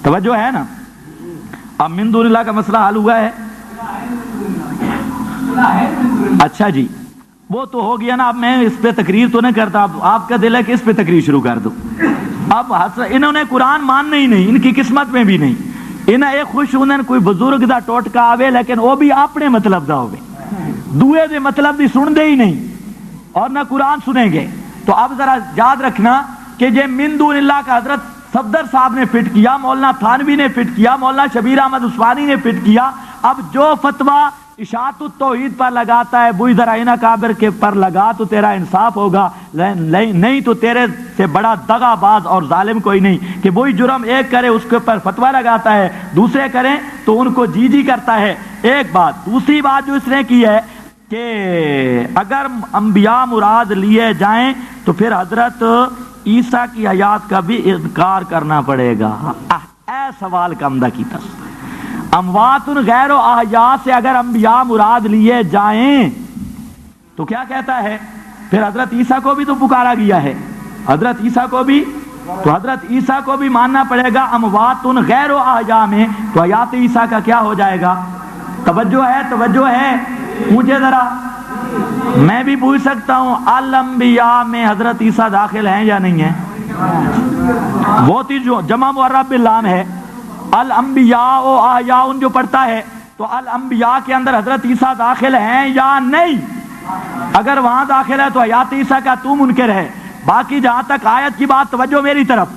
توجہ ہے نا؟ اب من دون اللہ کا مسئلہ حل ہوا ہے؟ اچھا جی، وہ تو ہو گیا نا. اب میں اس پہ تقریر تو نہیں کرتا، اب آپ کا دل ہے کہ اس پہ تقریر شروع کر دو. اب انہوں نے قرآن ماننا ہی نہیں، ان کی قسمت میں بھی نہیں. انہیں ایک خوش ہونے کوئی بزرگ دا ٹوٹکا آوے لیکن وہ بھی اپنے مطلب دا ہوئے، دوئے دے مطلب دی سن دے ہی نہیں اور نہ قرآن سنیں گے. تو اب ذرا یاد رکھنا کہ یہ من دون اللہ کا حضرت صفدر صاحب نے فٹ کیا، مولانا تھانوی نے فٹ کیا، مولانا شبیر احمد عثمانی نے فٹ کیا. اب جو فتویٰ اشاعت التوحید پر لگاتا ہے وہی ذرا ان اکابر کے پر لگا تو تیرا انصاف ہوگا، نہیں تو تیرے سے بڑا دغا باز اور ظالم کوئی نہیں کہ وہی جرم ایک کرے اس کے اوپر فتویٰ لگاتا ہے، دوسرے کریں تو ان کو جی کرتا ہے. ایک بات. دوسری بات جو اس نے کی ہے کہ اگر انبیاء مراد لیے جائیں تو پھر حضرت عیسیٰ کی حیات کا بھی انکار کرنا پڑے گا. اے سوال کا عمدہ کی تصویر، اموات غیر و احیاء سے اگر انبیاء مراد لیے جائیں تو کیا کہتا ہے؟ پھر حضرت عیسیٰ کو بھی تو پکارا گیا ہے، حضرت عیسیٰ کو بھی، تو حضرت عیسیٰ کو بھی ماننا پڑے گا. اموات غیر و احیاء میں تو حیات عیسیٰ کا کیا ہو جائے گا؟ توجہ ہے، توجہ ہے. پوچھے ذرا، میں بھی پوچھ سکتا ہوں، الانبیاء میں حضرت عیسیٰ داخل ہیں یا نہیں ہیں؟ وہ تھی جو جمع معرب باللام ہے، الانبیاء و احیاء جو پڑھتا ہے تو الانبیاء کے اندر حضرت عیسیٰ داخل ہیں یا نہیں؟ اگر وہاں داخل ہے تو حیات عیسیٰ کا تو منکر ہے. باقی جہاں تک آیت کی بات، توجہ میری طرف،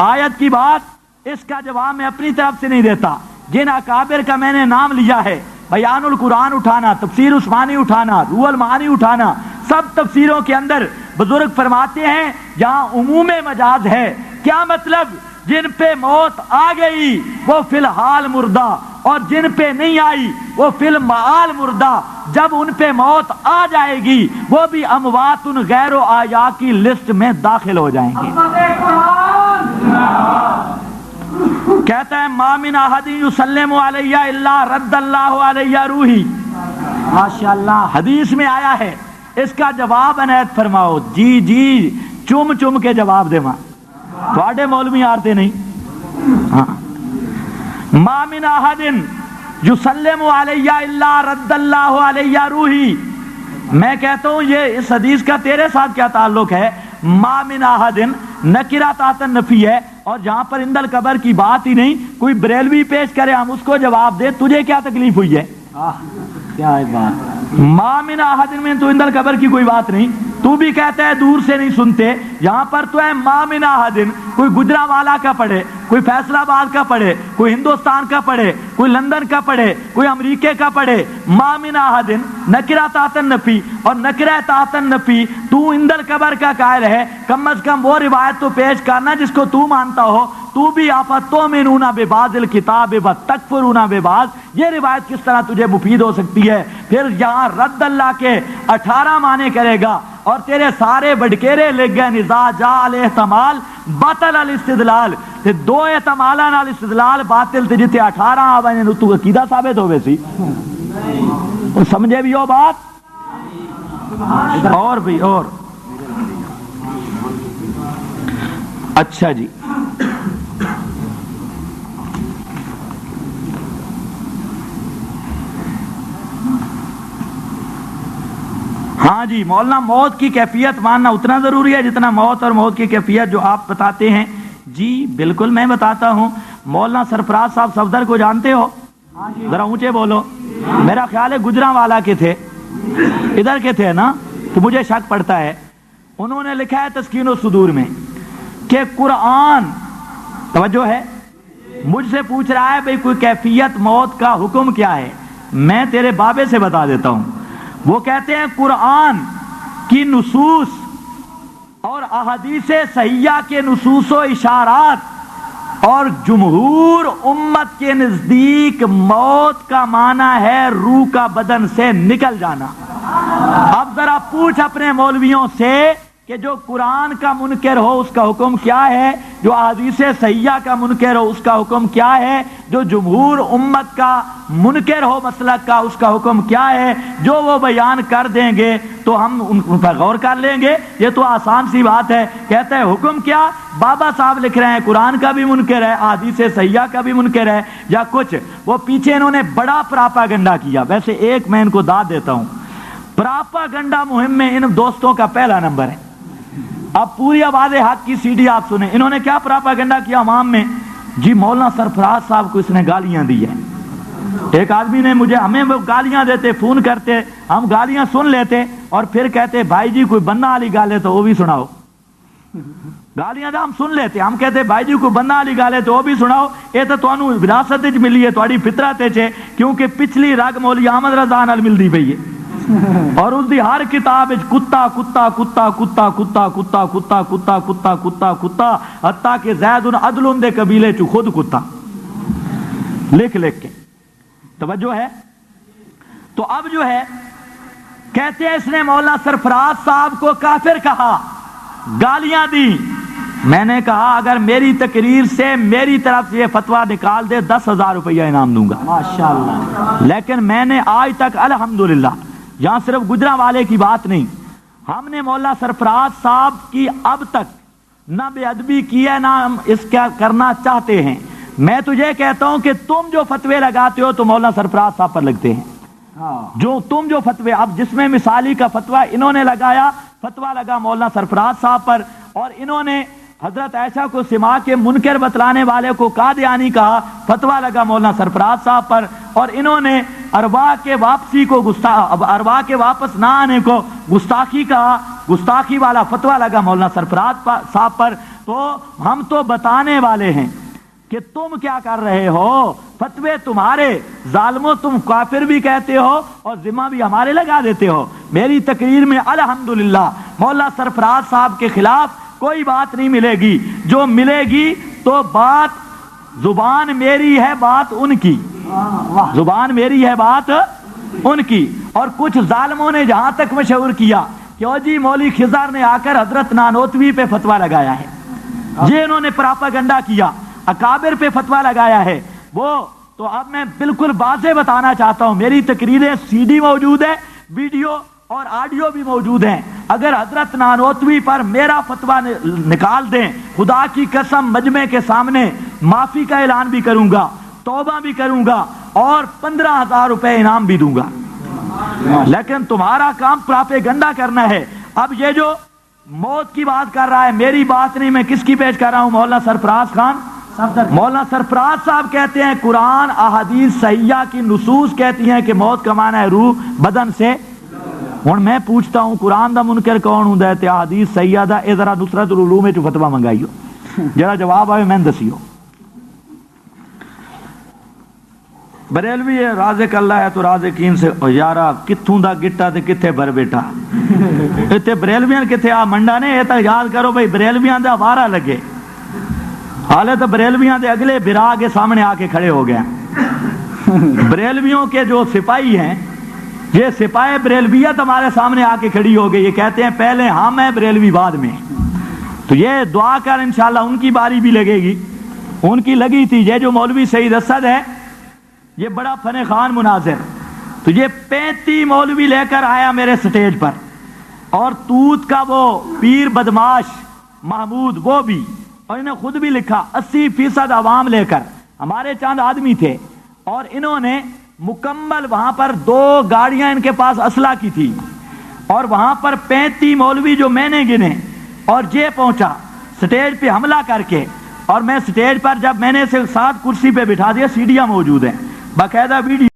آیت کی بات، اس کا جواب میں اپنی طرف سے نہیں دیتا. جن اکابر کا میں نے نام لیا ہے، بیان القرآن اٹھانا، تفسیر عثمانی اٹھانا، روح المعانی اٹھانا، سب تفسیروں کے اندر بزرگ فرماتے ہیں جہاں عموم مجاز ہے. کیا مطلب؟ جن پہ موت آ گئی وہ فی الحال مردہ، اور جن پہ نہیں آئی وہ فی المعال مردہ. جب ان پہ موت آ جائے گی وہ بھی اموات غیر و احیاء کی لسٹ میں داخل ہو جائیں گے. کہتا ہے ما من احد یسلم علی الا رد اللہ علیہ روحی. ماشاءاللہ حدیث میں آیا ہے، اس کا جواب عنایت فرماؤ. جی چم چم کے جواب دے ماں، تھوڑے مولوی آرتے نہیں. ہاں، ما من احد یسلم علی الا رد اللہ علیہ روحی. میں کہتا ہوں یہ اس حدیث کا تیرے ساتھ کیا تعلق ہے؟ ما من احد نکرہ تحت النفی ہے، اور جہاں پر عند القبر کی بات ہی نہیں، کوئی بریلوی پیش کرے ہم اس کو جواب دے، تجھے کیا تکلیف ہوئی ہے؟ کیا ہے بات؟ ما من احد میں تو عند القبر کی کوئی بات نہیں. تو بھی کہتا ہے دور سے نہیں سنتے، یہاں پر تو ہے ما من احد. کوئی گجرانوالہ کا پڑھے، کوئی فیصل آباد کا پڑھے، کوئی ہندوستان کا پڑھے، کوئی لندن کا پڑھے، کوئی امریکہ کا پڑھے. ما من احد نکرہ تحت النفی، اور نکرہ تحت النفی تو عند القبر کا قائل ہے. کم از کم وہ روایت تو پیش کرنا جس کو تو مانتا ہو. تو بھی افتؤمنون ببعض الکتاب وتکفرون ببعض، یہ روایت کس طرح تجھے مفید ہو سکتی ہے؟ پھر یہاں رد اللہ کے 18 معنی کرے گا اور تیرے سارے بڑکیرے لکھ گئے نزاع جا الاحتمال باطل الاستدلال. تے دو احتمالاں نال استدلال باطل تے جتے 18 آوے نے تو عقیدہ ثابت ہوے سی. سمجھے بھی ہو بات؟ اور بھی اور اچھا جی، ہاں جی مولانا موت کی کیفیت ماننا اتنا ضروری ہے جتنا موت اور موت کی کیفیت جو آپ بتاتے ہیں. جی بالکل میں بتاتا ہوں. مولانا سرفراز صاحب صفدر کو جانتے ہو؟ ذرا اونچے بولو. میرا خیال ہے گجرانوالہ کے تھے، ادھر کے تھے نا، تو مجھے شک پڑتا ہے. انہوں نے لکھا ہے تسکین الصدور میں کہ قرآن، توجہ ہے، مجھ سے پوچھ رہا ہے بھئی کوئی کیفیت موت کا حکم کیا ہے. میں تیرے بابے سے بتا دیتا ہوں. وہ کہتے ہیں قرآن کی نصوص اور احادیث صحیحہ کے نصوص و اشارات اور جمہور امت کے نزدیک موت کا معنی ہے روح کا بدن سے نکل جانا. اب ذرا پوچھ اپنے مولویوں سے کہ جو قرآن کا منکر ہو اس کا حکم کیا ہے, جو احادیث صحیحہ کا منکر ہو اس کا حکم کیا ہے, جو جمہور امت کا منکر ہو مسلک کا اس کا حکم کیا ہے, جو وہ بیان کر دیں گے تو ہم ان پر غور کر لیں گے. یہ تو آسان سی بات ہے. کہتا ہے حکم کیا, بابا صاحب لکھ رہے ہیں قرآن کا بھی منکر ہے, احادیث صحیحہ کا بھی منکر ہے, یا کچھ وہ پیچھے انہوں نے بڑا پراپاگنڈا کیا. ویسے ایک میں ان کو داد دیتا ہوں, پراپاگنڈا مہم میں ان دوستوں کا پہلا نمبر ہے. اب پوری آواز حق کی سی ڈی آپ سنیں. انہوں نے کیا پراپاگنڈا کیا عوام میں, جی مولانا سرفراز صاحب کو اس نے گالیاں دی ہیں. ایک آدمی نے مجھے, ہمیں وہ گالیاں دیتے, فون کرتے, ہم گالیاں سن لیتے اور پھر کہتے بھائی جی کوئی بندہ والی گال ہے تو وہ بھی سناؤ. گالیاں ہم سن لیتے, ہم کہتے بھائی جی کوئی بندہ والی گال ہے تو وہ بھی سناؤ. یہ تو تانوں وراثت وچ ملی ہے, تہاڈی فطرت وچ ہے, کیونکہ پچھلی رگ مولی احمد رضا نال ملدی پئی ہے. اور اس دی ہر کتاب کتا کتا کتا کتا کتا کتا کتا کتا کتا کتا کتا حتیٰ کہ زید عدل دے قبیلے چ خود کتا لکھ لکھ کے. توجہ ہے. تو اب جو ہے کہتے ہیں اس نے مولانا سرفراز صاحب کو کافر کہا, گالیاں دی. میں نے کہا اگر میری تقریر سے میری طرف سے یہ فتویٰ نکال دے 10,000 روپیہ انعام دوں گا. ماشاءاللہ. لیکن میں نے آج تک الحمدللہ, یہاں صرف گجرا والے کی بات نہیں, ہم نے مولانا سرفراز صاحب کی اب تک نہ بے ادبی کی ہے نہ ہم اس کا کرنا چاہتے ہیں. میں تجھے کہتا ہوں کہ تم جو فتوے لگاتے ہو تو مولانا سرفراز صاحب پر لگتے ہیں. جو تم جو فتوے, اب جس میں مثالی کا فتویٰ انہوں نے لگایا, فتویٰ لگا مولانا سرفراز صاحب پر, اور انہوں نے حضرت عائشہ کو سما کے منکر بتلانے والے کو قادیانی کہا, فتویٰ لگا مولانا سرفراز صاحب پر, اور انہوں نے ارواح کے واپسی کو ارواح کے واپس نہ آنے کو گستاخی کہا, گستاخی والا فتویٰ لگا مولانا سرفراز صاحب پر. تو ہم تو بتانے والے ہیں کہ تم کیا کر رہے ہو, فتوے تمہارے, ظالموں تم کافر بھی کہتے ہو اور ذمہ بھی ہمارے لگا دیتے ہو. میری تقریر میں الحمدللہ مولانا سرفراز صاحب کے خلاف کوئی بات نہیں ملے گی. جو ملے گی تو بات, زبان میری ہے بات ان کی, زبان میری ہے بات ان کی. اور کچھ ظالموں نے جہاں تک مشہور کیا کہ او جی مولوی خضر نے آ کر حضرت نانوتوی پہ فتویٰ لگایا ہے, یہ انہوں نے پراپاگنڈا کیا, اکابر پہ فتویٰ لگایا ہے. وہ تو اب میں بالکل واضح بتانا چاہتا ہوں, میری تقریریں سی ڈی موجود ہے, ویڈیو اور آڈیو بھی موجود ہیں. اگر حضرت نانوتوی پر میرا فتویٰ نکال دیں, خدا کی قسم مجمع کے سامنے معافی کا اعلان بھی کروں گا, توبہ بھی کروں گا, اور 15,000 روپے انعام بھی دوں گا. لیکن تمہارا کام پراپیگنڈا کرنا ہے. اب یہ جو موت کی بات کر رہا ہے, میری بات نہیں, میں کس کی پیش کر رہا ہوں, مولانا سرفراز خان. مولانا سرفراز صاحب کہتے ہیں قرآن احادیث صحیحہ کی نصوص کہتی ہیں کہ موت کا معنی ہے روح بدن سے. ہوں میں پوچھتا ہوں قرآن دا منکر کون ہوں تے احادیث صحیحہ دا, اے ذرا نصرت العلوم وچ فتویٰ منگائیو, جڑا جواب آئے میں دسیو. بریلوی ہے رازق اللہ ہے تو رازقین سے, یارا کتھوں دا گٹا تے کتھے بر بیٹھا, تے بریلویاں کتھے آ منڈا نے, یہ تو یاد کرو بھائی بریلویاں دا وارا لگے, حالے تو بریلویاں دے اگلے برا کے سامنے آ کے کھڑے ہو گئے. بریلویوں کے جو سپاہی ہیں, یہ سپاہی بریلویت ہمارے سامنے آ کے کھڑی ہو گئی. یہ کہتے ہیں پہلے ہم ہیں بریلوی بعد میں. تو یہ دعا کر انشاءاللہ ان کی باری بھی لگے گی, ان کی لگی تھی. یہ جو مولوی سعید اسد ہے یہ بڑا فن خان مناظر, تو یہ 35 مولوی لے کر آیا میرے سٹیج پر, اور توت کا وہ پیر بدماش محمود وہ بھی, اور انہیں خود بھی لکھا 80% عوام لے کر, ہمارے چاند آدمی تھے, اور انہوں نے مکمل وہاں پر 2 گاڑیاں ان کے پاس اسلحہ کی تھی, اور وہاں پر 35 مولوی جو میں نے گنے, اور یہ پہنچا سٹیج پہ حملہ کر کے. اور میں سٹیج پر جب میں نے اسے 7 کرسی پہ بٹھا دیا, سیڑھیاں موجود ہیں باقاعدہ ویڈیو